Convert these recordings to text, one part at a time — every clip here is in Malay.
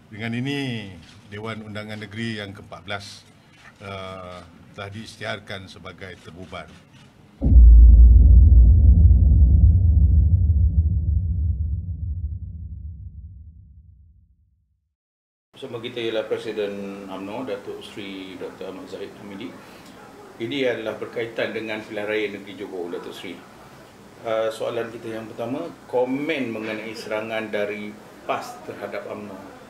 Dengan ini, Dewan Undangan Negeri yang ke-14 telah diisytiharkan sebagai terbubar. Bersama kita ialah Presiden UMNO, Datuk Seri Dr. Ahmad Zahid Hamidi. Ini adalah berkaitan dengan pilihan raya negeri Johor, Datuk Seri. Soalan kita yang pertama, komen mengenai serangan dari PAS terhadap UMNO.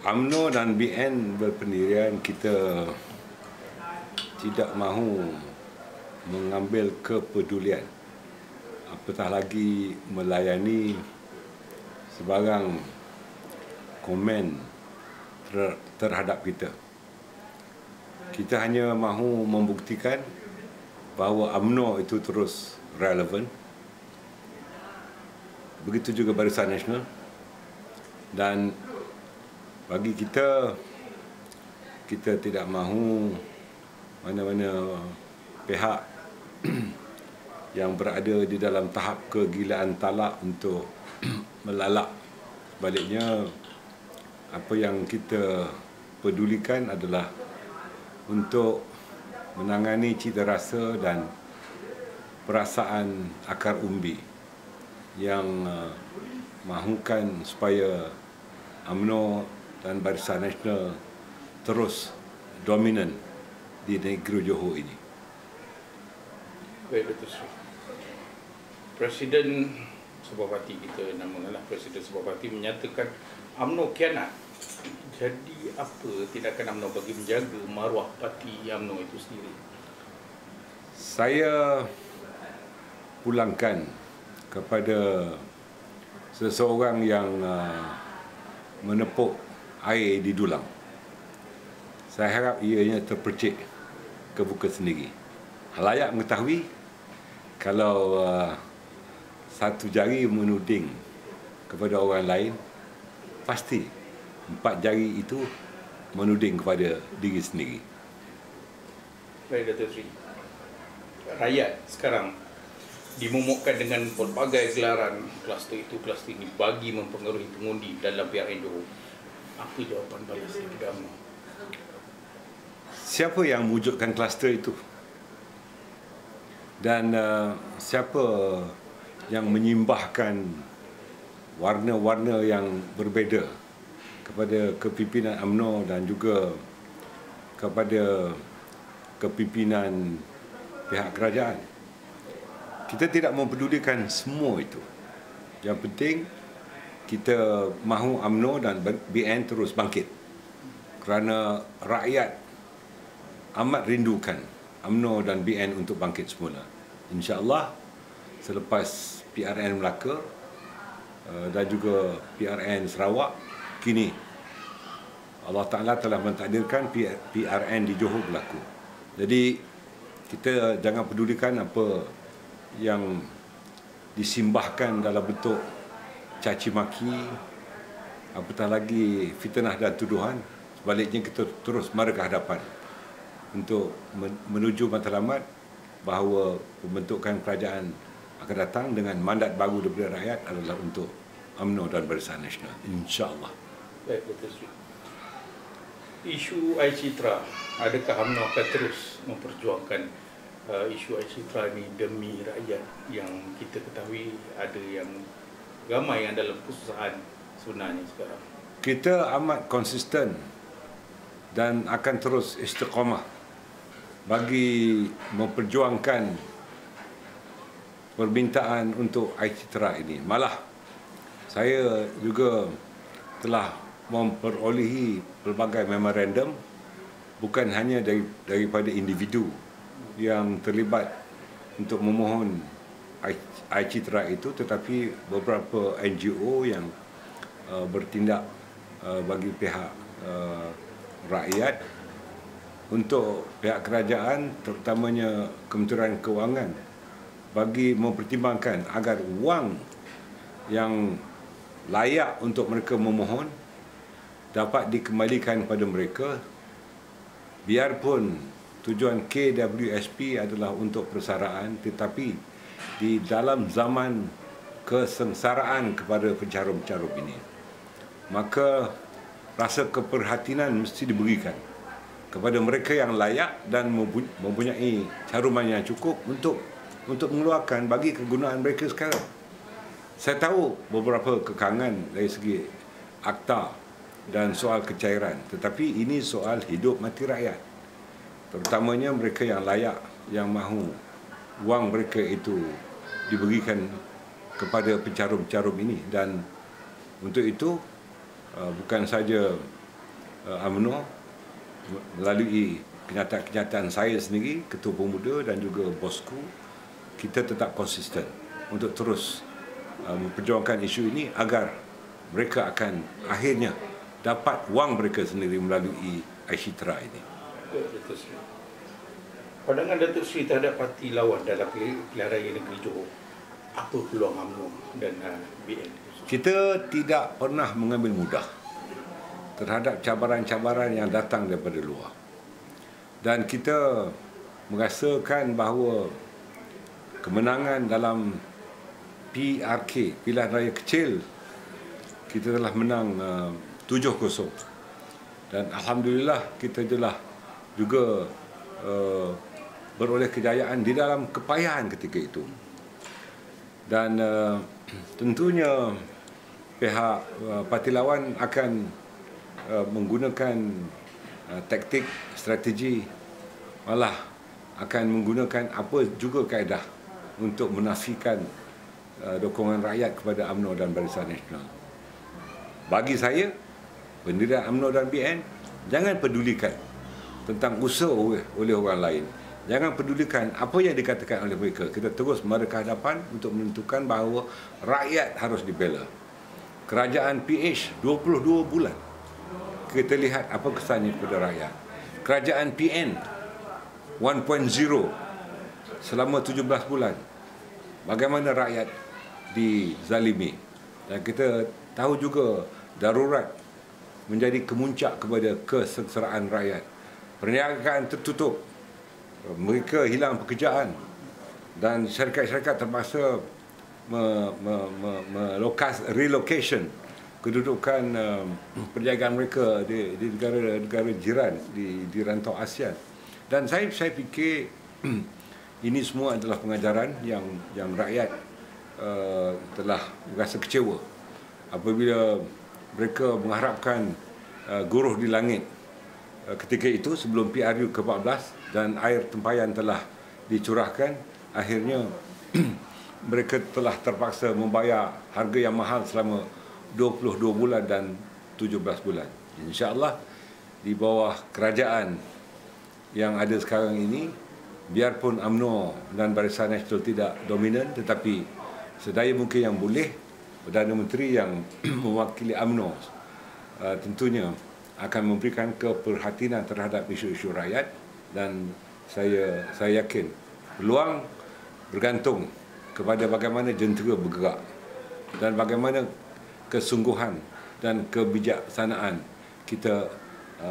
UMNO dan BN berpendirian kita tidak mahu mengambil kepedulian, apatah lagi melayani sebarang komen terhadap kita. Kita hanya mahu membuktikan bahawa UMNO itu terus relevan. Begitu juga Barisan Nasional. Dan bagi kita tidak mahu mana-mana pihak yang berada di dalam tahap kegilaan talak untuk melalak. Sebaliknya, apa yang kita pedulikan adalah untuk menangani cita rasa dan perasaan akar umbi yang mahukan supaya UMNO dan Barisan Nasional terus dominan di negeri Johor ini. Baik, Datuk Seri. Presiden sebuah parti kita, namanya Presiden sebuah parti, menyatakan UMNO khianat. Jadi apa tindakan UMNO bagi menjaga maruah parti UMNO itu sendiri? Saya pulangkan kepada seseorang yang menepuk air di dulang. Saya harap ianya terpercik ke buka sendiri. Layak mengetahui kalau satu jari menuding kepada orang lain, pasti 4 jari itu menuding kepada diri sendiri. Baik, Datuk Seri. Rakyat sekarang dimomokkan dengan pelbagai gelaran kluster itu, kluster ini bagi mempengaruhi pengundi dalam PRN Johor. Apa jawapan balas daripada UMNO? Siapa yang mewujudkan kluster itu? Dan siapa yang menyimbahkan warna-warna yang berbeza kepada kepimpinan UMNO dan juga kepada kepimpinan pihak kerajaan? Kita tidak mempedulikan semua itu. Yang penting kita mahu UMNO dan BN terus bangkit, kerana rakyat amat rindukan UMNO dan BN untuk bangkit semula. InsyaAllah selepas PRN Melaka dan juga PRN Sarawak, kini Allah Ta'ala telah mentakdirkan PRN di Johor berlaku. Jadi kita jangan pedulikan apa yang disimbahkan dalam bentuk caci maki, apatah lagi fitnah dan tuduhan. Sebaliknya kita terus mara ke hadapan untuk menuju matlamat bahawa pembentukan kerajaan akan datang dengan mandat baru daripada rakyat adalah untuk UMNO dan Barisan Nasional, insya-Allah. Baik, Datuk Seri. Isu Aicitra, adakah UMNO akan terus memperjuangkan isu Aicitra ini demi rakyat yang kita ketahui ada yang ramai yang dalam kesusahan sebenarnya sekarang? Kita amat konsisten dan akan terus istiqamah bagi memperjuangkan permintaan untuk Aicitra ini. Malah saya juga telah memperolehi pelbagai memorandum, bukan hanya daripada individu yang terlibat untuk memohon Aicitra itu, tetapi beberapa NGO yang bertindak bagi pihak rakyat, untuk pihak kerajaan terutamanya Kementerian Kewangan, bagi mempertimbangkan agar wang yang layak untuk mereka memohon dapat dikembalikan kepada mereka, biarpun tujuan KWSP adalah untuk persaraan, tetapi di dalam zaman kesengsaraan kepada pencarum-pencarum ini. maka rasa keperhatian mesti diberikan kepada mereka yang layak dan mempunyai caruman yang cukup untuk mengeluarkan bagi kegunaan mereka sekarang. Saya tahu beberapa kekangan dari segi akta dan soal kecairan, tetapi ini soal hidup mati rakyat. Terutamanya mereka yang layak, yang mahu wang mereka itu diberikan kepada pencarum-pencarum ini. Dan untuk itu bukan saja UMNO melalui kenyataan saya sendiri, Ketua Pemuda dan juga bosku, kita tetap konsisten untuk terus memperjuangkan isu ini agar mereka akan akhirnya dapat wang mereka sendiri melalui Aishitra ini. Datuk Seri. Pandangan Datuk Seri terhadap parti lawan dalam pilihan raya negeri Johor, apa peluang UMNO dan BN? Kita tidak pernah mengambil mudah terhadap cabaran-cabaran yang datang daripada luar. Dan kita merasakan bahawa kemenangan dalam PRK, pilihan raya kecil, kita telah menang 7-0. Dan alhamdulillah kita telah juga beroleh kejayaan di dalam kepayahan ketika itu. Dan tentunya pihak parti lawan akan menggunakan taktik, strategi, malah akan menggunakan apa juga kaedah untuk menafikan dukungan rakyat kepada UMNO dan Barisan Nasional. Bagi saya, pendirian UMNO dan BN, jangan pedulikan tentang usaha oleh orang lain. Jangan pedulikan apa yang dikatakan oleh mereka. Kita terus mara ke hadapan untuk menentukan bahawa rakyat harus dibela. Kerajaan PH 22 bulan. Kita lihat apa kesannya kepada rakyat. Kerajaan PN 1.0 selama 17 bulan. Bagaimana rakyat dizalimi. Dan kita tahu juga darurat menjadi kemuncak kepada kesengsaraan rakyat. Perniagaan tertutup. Mereka hilang pekerjaan. Dan syarikat-syarikat terpaksa relocation kedudukan perniagaan mereka di negara-negara jiran di rantau ASEAN. Dan saya fikir ini semua adalah pengajaran yang rakyat telah merasa kecewa apabila mereka mengharapkan guruh di langit ketika itu sebelum PRU ke-14 dan air tempayan telah dicurahkan. Akhirnya mereka telah terpaksa membayar harga yang mahal selama 22 bulan dan 17 bulan. InsyaAllah di bawah kerajaan yang ada sekarang ini, biarpun UMNO dan Barisan Nasional tidak dominan, tetapi sedaya mungkin yang boleh, Perdana Menteri yang mewakili UMNO tentunya akan memberikan keperhatian terhadap isu-isu rakyat. Dan saya yakin peluang bergantung kepada bagaimana jentera bergerak dan bagaimana kesungguhan dan kebijaksanaan kita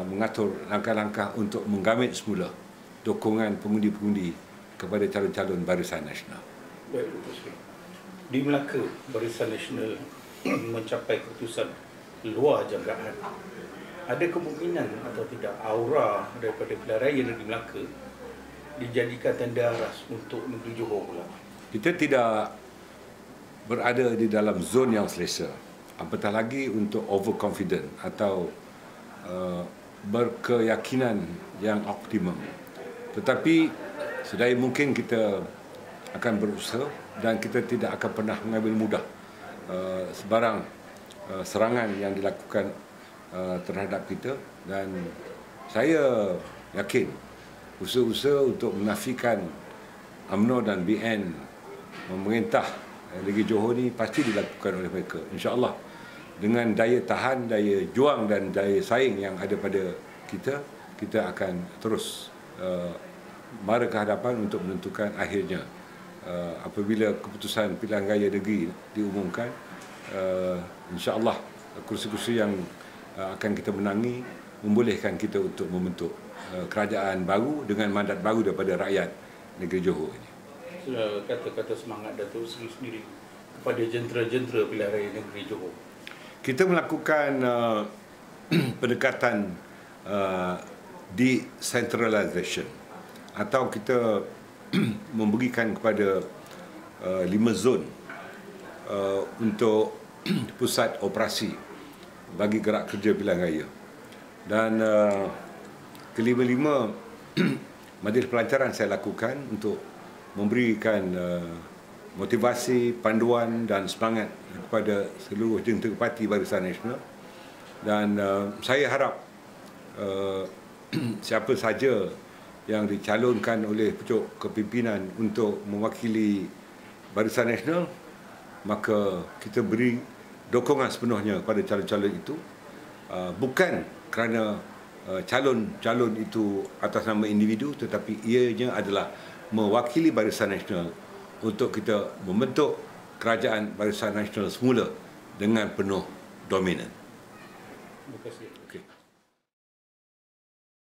mengatur langkah-langkah untuk menggamit semula dukungan pengundi-pengundi kepada calon-calon Barisan Nasional. Baik, di Melaka, Barisan Nasional mencapai keputusan luar jangkaan. Ada kemungkinan atau tidak aura daripada pilihan raya negeri Melaka dijadikan tanda aras untuk negeri Johor pula? Kita tidak berada di dalam zon yang selesa. Apatah lagi untuk overconfident atau berkeyakinan yang optimum. Tetapi sedaya mungkin kita akan berusaha dan kita tidak akan pernah mengambil mudah sebarang serangan yang dilakukan terhadap kita. Dan saya yakin usaha-usaha untuk menafikan UMNO dan BN memerintah negeri Johor ni pasti dilakukan oleh mereka. InsyaAllah dengan daya tahan, daya juang dan daya saing yang ada pada kita, kita akan terus mara ke hadapan untuk menentukan akhirnya apabila keputusan pilihan raya negeri diumumkan, insyaAllah kursi-kursi yang akan kita menangi membolehkan kita untuk membentuk kerajaan baru dengan mandat baru daripada rakyat negeri Johor ini. Kata-kata semangat Datuk Seri sendiri kepada jentera-jentera pilihan raya negeri Johor. kita melakukan pendekatan decentralization atau kita memberikan kepada 5 zon untuk pusat operasi bagi gerak kerja pilihan raya. Dan kelima-lima majlis pelancaran saya lakukan untuk memberikan motivasi, panduan dan semangat kepada seluruh jentera parti Barisan Nasional. Dan saya harap siapa saja yang dicalonkan oleh pucuk kepimpinan untuk mewakili Barisan Nasional, maka kita beri dokongan sepenuhnya kepada calon-calon itu, bukan kerana calon-calon itu atas nama individu, tetapi ianya adalah mewakili Barisan Nasional untuk kita membentuk kerajaan Barisan Nasional semula dengan penuh dominan. Terima kasih. Okay.